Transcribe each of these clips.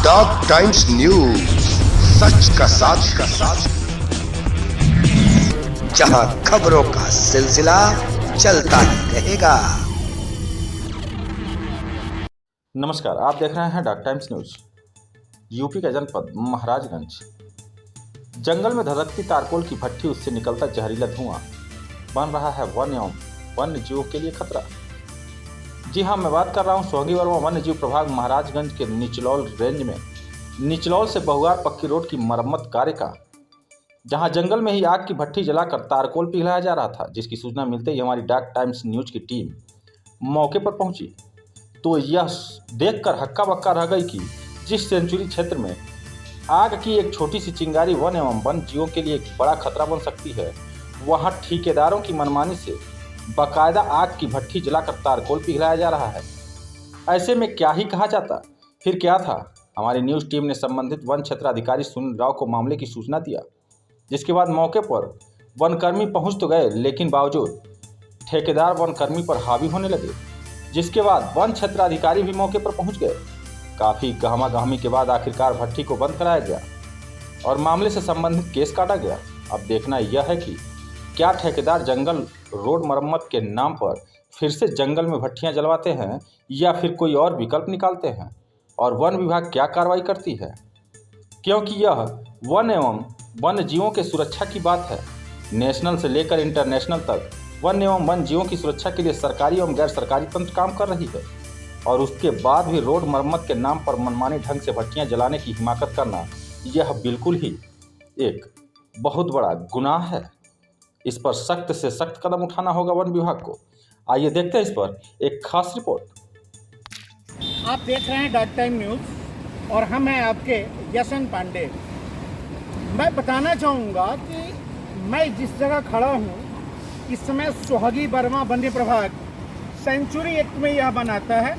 Dog times news, सच का साथ, जहां खबरों का सिलसिला चलता ही रहेगा। नमस्कार, आप देख रहे हैं डॉग टाइम्स न्यूज। यूपी का जनपद महाराजगंज जंगल में धधकती तारकोल की भट्ठी, उससे निकलता जहरीला धुआं बन रहा है वन एवं वन्य जीवों के लिए खतरा। जी हाँ, मैं बात कर रहा हूँ सोहगी वर्मा वन्य जीव प्रभाग महाराजगंज के निचलौल रेंज में निचलौल से बहुआर पक्की रोड की मरम्मत कार्य का, जहां जंगल में ही आग की भट्ठी जलाकर तारकोल पिघलाया जा रहा था। जिसकी सूचना मिलते ही हमारी डॉग टाइम्स न्यूज की टीम मौके पर पहुंची तो यह देखकर हक्का बक्का रह गई कि जिस सेंचुरी क्षेत्र में आग की एक छोटी सी चिंगारी वन एवं वन जीवों के लिए एक बड़ा खतरा बन सकती है, वहां ठेकेदारों की मनमानी से बाकायदा आग की भट्ठी जलाकर तारकोल पिघलाया जा रहा है। ऐसे में क्या ही कहा जाता, फिर क्या था। हमारी न्यूज़ टीम ने संबंधित वन क्षेत्राधिकारी सुनील राव को मामले की सूचना दिया, जिसके बाद मौके पर वनकर्मी पहुंच तो गए, लेकिन बावजूद ठेकेदार वनकर्मी पर हावी होने लगे। जिसके बाद वन क्षेत्राधिकारी भी मौके पर पहुंच गए। काफ़ी गहमा-गहमी के बाद आखिरकार भट्ठी को बंद कराया गया और मामले से संबंधित केस काटा गया। अब देखना यह है कि क्या ठेकेदार जंगल रोड मरम्मत के नाम पर फिर से जंगल में भट्टियां जलवाते हैं या फिर कोई और विकल्प निकालते हैं, और वन विभाग क्या कार्रवाई करती है, क्योंकि यह वन एवं वन्य जीवों के सुरक्षा की बात है। नेशनल से लेकर इंटरनेशनल तक वन एवं वन जीवों की सुरक्षा के लिए सरकारी एवं गैर सरकारी तंत्र काम कर रही है, और उसके बाद भी रोड मरम्मत के नाम पर मनमानी ढंग से भट्टियां जलाने की हिमाकत करना, यह बिल्कुल ही एक बहुत बड़ा गुनाह है। इस पर सख्त से सख्त कदम उठाना होगा वन विभाग को। आइए देखते हैं इस पर एक खास रिपोर्ट। आप देख रहे हैं डॉग टाइम न्यूज़ और हम हैं आपके यशन पांडे। मैं बताना चाहूँगा कि मैं जिस जगह खड़ा हूँ इस समय सोहगी वर्मा वन्य प्रभाग सेंचुरी एक्ट में यह बनाता है,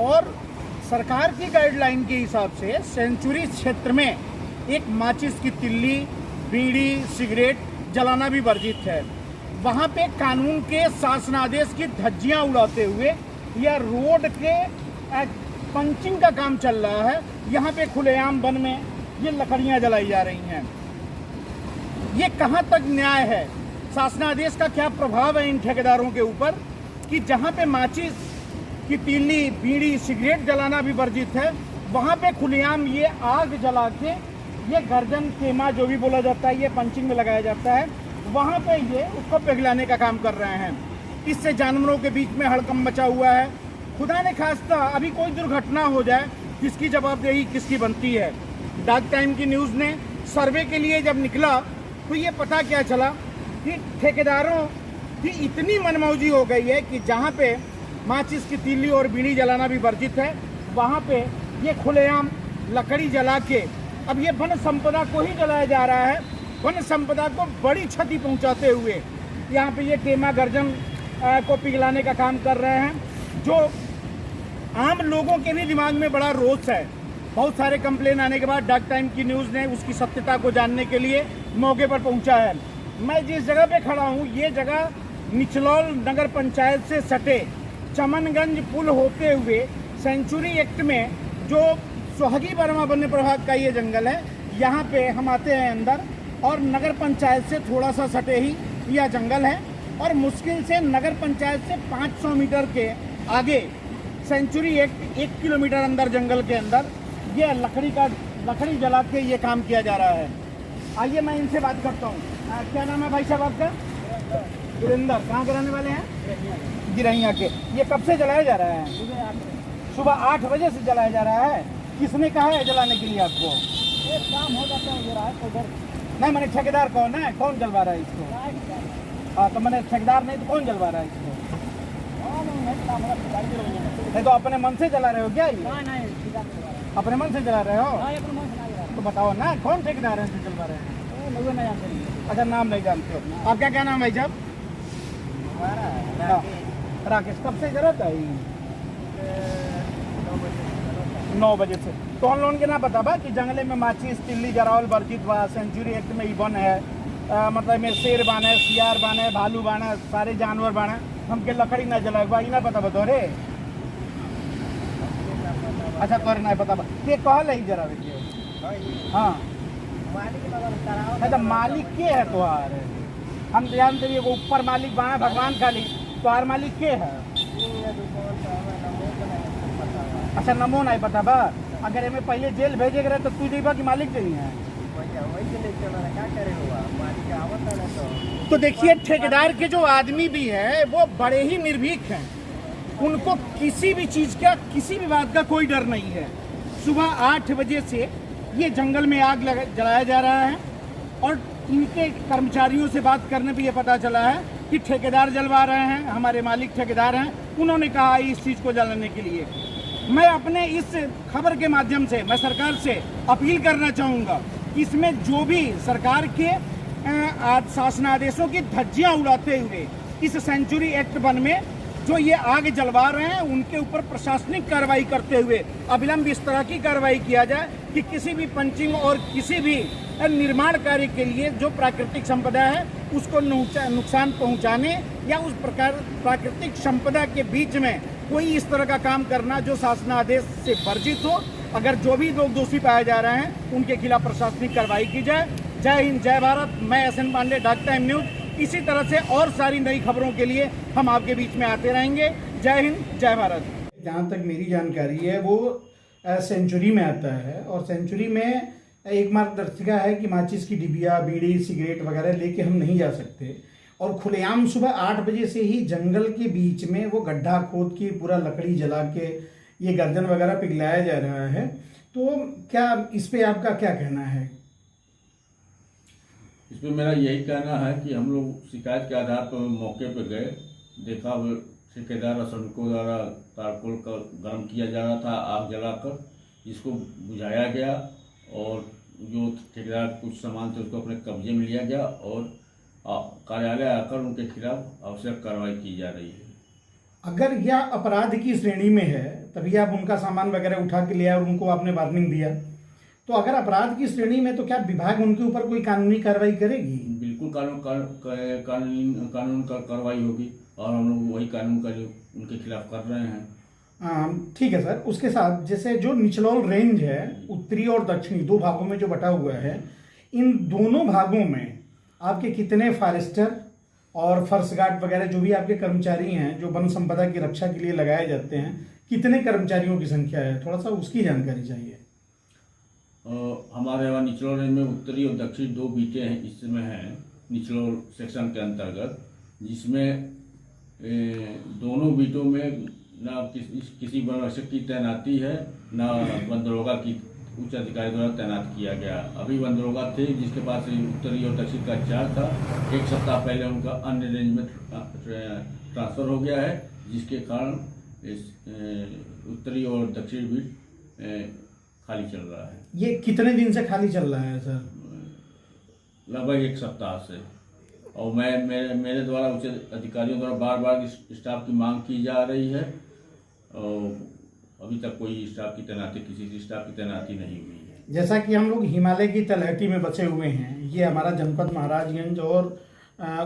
और सरकार की गाइडलाइन के हिसाब से सेंचुरी क्षेत्र में एक माचिस की तिल्ली, बीड़ी, सिगरेट जलाना भी वर्जित है। वहाँ पे कानून के शासनादेश की धज्जियाँ उड़ाते हुए यह रोड के पंचिंग का काम चल रहा है। यहाँ पे खुलेआम वन में ये लकड़ियाँ जलाई जा रही हैं। ये कहाँ तक न्याय है? शासनादेश का क्या प्रभाव है इन ठेकेदारों के ऊपर कि जहाँ पे माचिस की तीली, बीड़ी, सिगरेट जलाना भी वर्जित है, वहाँ पे खुलेआम ये आग जला के ये गर्दन खेमा जो भी बोला जाता है, ये पंचिंग में लगाया जाता है, वहाँ पे ये उसको पिघलाने का काम कर रहे हैं। इससे जानवरों के बीच में हड़कंप मचा हुआ है। खुदा ने खास्ता अभी कोई दुर्घटना हो जाए, किसकी जवाबदेही किसकी बनती है? डॉग टाइम की न्यूज़ ने सर्वे के लिए जब निकला तो ये पता क्या चला कि ठेकेदारों की इतनी मनमौजी हो गई है कि जहाँ पे माचिस की तीली और बीड़ी जलाना भी वर्जित है, वहाँ पे ये खुलेआम लकड़ी जला के अब ये वन संपदा को ही जलाया जा रहा है। वन संपदा को बड़ी क्षति पहुँचाते हुए यहाँ पे ये टेमा गर्जन को पिघलाने का काम कर रहे हैं, जो आम लोगों के भी दिमाग में बड़ा रोष है। बहुत सारे कंप्लेन आने के बाद डॉग टाइम की न्यूज़ ने उसकी सत्यता को जानने के लिए मौके पर पहुंचा है। मैं जिस जगह पे खड़ा हूं, ये जगह निचलौल नगर पंचायत से सटे चमनगंज पुल होते हुए सेंचुरी एक्ट में जो सोहगी वर्मा वन्य प्रभाग का ये जंगल है, यहाँ पे हम आते हैं अंदर, और नगर पंचायत से थोड़ा सा सटे ही यह जंगल है, और मुश्किल से नगर पंचायत से 500 मीटर के आगे सेंचुरी एक्ट 1 किलोमीटर अंदर जंगल के अंदर ये लकड़ी जला के ये काम किया जा रहा है। आइए मैं इनसे बात करता हूँ। क्या नाम है भाई साहब आपका? वीरेंद्र। कहाँ के रहने वाले हैं? गिरैया के। ये कब से जलाया जा रहा है? सुबह 8 बजे से जलाया जा रहा है। किसने कहा है जलाने के लिए आपको? ये काम हो जाता है उधर। नहीं, मैंने ठेकेदार कौन है? कौन जलवा रहा है इसको? हाँ, तो मैंने ठेकेदार नहीं तो कौन जलवा रहा है इसको? नहीं तो अपने मन से जला रहे हो क्या? नहीं, अपने मन से जला रहे हो? तो बताओ ना, कौन ठेकेदार है जो जलवा रहे हैं? अच्छा, नाम नहीं जानते हो। आपका क्या नाम है भाई साहब? राकेश। कब से जरूरत है? 9 बजे से। तो हम लोगों के ना बताबा कि जंगले में माचिस, तिल्ली जरावल वर्जित बा, सेंचुरी एक्ट में ही वन है। मतलब में शेर बाने, सियार बाने, भालू बाने, सारे जानवर बाने, हमके लकड़ी ना जलाए ना पता बतो रे। अच्छा तोरे नहीं पता बा के कहल है जरावे के हाँ अच्छा मालिक के है तोहार हम जानते हैं एगो ऊपर मालिक बा भगवान खाली तोहार मालिक के है अच्छा नमो नहीं पता बा अगर हमें पहले जेल भेजे रहे तो तू जेबा कि मालिक नहीं है तो देखिए ठेकेदार के जो आदमी भी है वो बड़े ही निर्भीक हैं, उनको किसी भी चीज का किसी भी बात का कोई डर नहीं है। सुबह 8 बजे से ये जंगल में आग जलाया जा रहा है और इनके कर्मचारियों से बात करने पे ये पता चला है कि ठेकेदार जलवा रहे हैं, हमारे मालिक ठेकेदार हैं, उन्होंने कहा इस चीज़ को जलाने के लिए। मैं अपने इस खबर के माध्यम से मैं सरकार से अपील करना चाहूँगा कि इसमें जो भी सरकार के शासनादेशों की धज्जियाँ उड़ाते हुए इस सेंचुरी एक्ट 1 में जो ये आग जलवा रहे हैं उनके ऊपर प्रशासनिक कार्रवाई करते हुए अविलंब इस तरह की कार्रवाई किया जाए कि किसी भी पंचिंग और किसी भी निर्माण कार्य के लिए जो प्राकृतिक संपदा है उसको नुकसान पहुंचाने या उस प्रकार प्राकृतिक संपदा के बीच में कोई इस तरह का काम करना जो शासनादेश से वर्जित हो। अगर जो भी लोग दोषी पाए जा रहे हैं उनके खिलाफ प्रशासनिक कार्रवाई की जाए। जय हिंद जय भारत। मैं SN Pandey, dog time news. इसी तरह से और सारी नई खबरों के लिए हम आपके बीच में आते रहेंगे। जय हिंद जय भारत। जहाँ तक मेरी जानकारी है वो सेंचुरी में आता है और सेंचुरी में एक मार्गदर्शिका है कि माचिस की डिबिया, बीड़ी, सिगरेट वगैरह लेके हम नहीं जा सकते और खुलेआम सुबह 8 बजे से ही जंगल के बीच में वो गड्ढा खोद के पूरा लकड़ी जला के ये गर्दन वगैरह पिघलाया जा रहा है। तो क्या इस पे आपका क्या कहना है? इसमें मेरा यही कहना है कि हम लोग शिकायत के आधार पर मौके पर गए, देखा ठेकेदार और श्रमिकों द्वारा तारकोल का गर्म किया जा रहा था आग जलाकर, जिसको बुझाया गया और जो ठेकेदार कुछ सामान थे उसको अपने कब्जे में लिया गया और कार्यालय आकर उनके खिलाफ आवश्यक कार्रवाई की जा रही है। अगर यह अपराध की श्रेणी में है तभी आप उनका सामान वगैरह उठा के लिया और उनको आपने वार्निंग दिया, तो अगर अपराध की श्रेणी में तो क्या विभाग उनके ऊपर कोई कानूनी कार्रवाई करेगी? बिल्कुल कानून का कार्रवाई होगी और हम लोग वही कानून का जो उनके खिलाफ कर रहे हैं। ठीक है सर। उसके साथ जैसे जो निचलौल रेंज है उत्तरी और दक्षिणी 2 भागों में जो बटा हुआ है, इन दोनों भागों में आपके कितने फॉरेस्टर और फर्स्ट गार्ड वगैरह जो भी आपके कर्मचारी हैं जो वन संपदा की रक्षा के लिए लगाए जाते हैं, कितने कर्मचारियों की संख्या है? थोड़ा सा उसकी जानकारी चाहिए। हमारे यहाँ निचलौल रेंज में उत्तरी और दक्षिण 2 बीटें हैं इसमें हैं निचलौल सेक्शन के अंतर्गत, जिसमें दोनों बीटों में ना किसी वन रक्षक की तैनाती है ना वन दरोगा की उच्च अधिकारी द्वारा तैनात किया गया। अभी वन दरोगा थे जिसके पास उत्तरी और दक्षिण का चार्ज था, 1 सप्ताह पहले उनका अन्य रेंज में ट्रांसफर हो गया है, जिसके कारण उत्तरी और दक्षिण बीट खाली चल रहा है। ये कितने दिन से खाली चल रहा है सर? लगभग 1 सप्ताह से। और मेरे द्वारा उच्च अधिकारियों द्वारा बार बार स्टाफ की मांग की जा रही है और अभी तक कोई स्टाफ की तैनाती किसी स्टाफ की तैनाती नहीं हुई है। जैसा कि हम लोग हिमालय की तलहटी में बसे हुए हैं, ये हमारा जनपद महाराजगंज और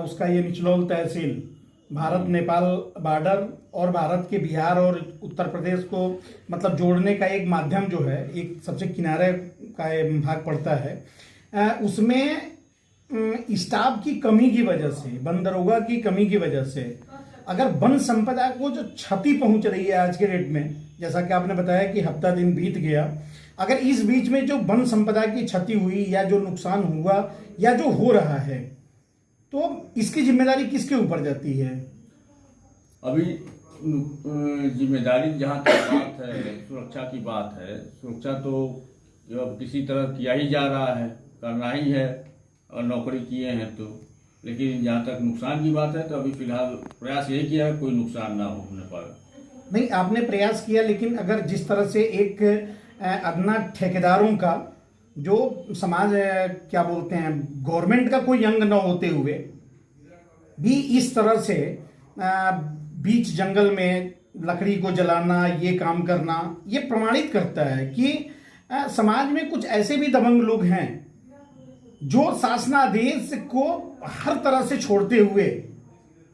उसका ये निचलौल तहसील भारत नेपाल बॉर्डर और भारत के बिहार और उत्तर प्रदेश को मतलब जोड़ने का एक माध्यम जो है, एक सबसे किनारे का भाग पड़ता है। उसमें स्टाफ की कमी की वजह से, वन दरोगा की कमी की वजह से अगर वन संपदा को जो क्षति पहुंच रही है आज के डेट में, जैसा कि आपने बताया कि हफ्ता दिन बीत गया, अगर इस बीच में जो वन संपदा की क्षति हुई या जो नुकसान हुआ या जो हो रहा है, तो इसकी जिम्मेदारी किसके ऊपर जाती है? अभी जिम्मेदारी जहाँ तक बात है, सुरक्षा की बात है, सुरक्षा तो अब किसी तरह किया ही जा रहा है, करना ही है और नौकरी किए हैं तो, लेकिन जहाँ तक नुकसान की बात है तो अभी फिलहाल प्रयास यही किया है कोई नुकसान ना होने पर। नहीं, आपने प्रयास किया, लेकिन अगर जिस तरह से एक अदना ठेकेदारों का जो समाज क्या बोलते हैं गवर्नमेंट का कोई अंग न होते हुए भी इस तरह से बीच जंगल में लकड़ी को जलाना, ये काम करना, ये प्रमाणित करता है कि समाज में कुछ ऐसे भी दबंग लोग हैं जो शासनादेश को हर तरह से छोड़ते हुए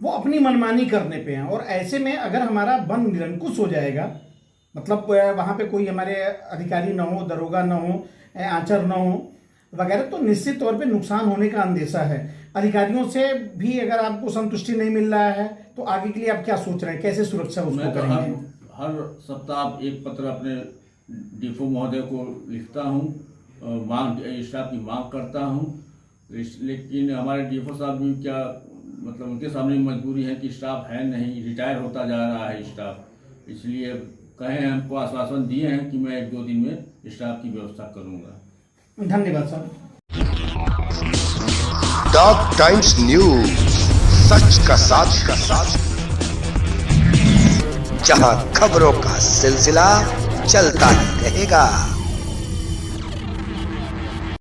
वो अपनी मनमानी करने पे हैं। और ऐसे में अगर हमारा वन निरंकुश हो जाएगा मतलब वहाँ पे कोई हमारे अधिकारी ना हो, दरोगा ना हो, आंचर ना हो वगैरह, तो निश्चित तौर पे नुकसान होने का अंदेशा है। अधिकारियों से भी अगर आपको संतुष्टि नहीं मिल रहा है तो आगे के लिए आप क्या सोच रहे हैं, कैसे सुरक्षा उसको मैं तो करेंगे? हर सप्ताह एक पत्र अपने डीएफओ महोदय को लिखता हूँ, मांग स्टाफ की मांग करता हूँ। लेकिन हमारे डीएफओ साहब भी क्या मतलब उनके सामने मजबूरी है कि स्टाफ है नहीं, रिटायर होता जा रहा है स्टाफ। इसलिए कहे हमको आश्वासन दिए हैं कि मैं 1-2 दिन में स्टाफ की व्यवस्था करूँगा। धन्यवाद सर। डॉग टाइम्स न्यूज, सच का साथ, जहां खबरों का सिलसिला चलता ही रहेगा।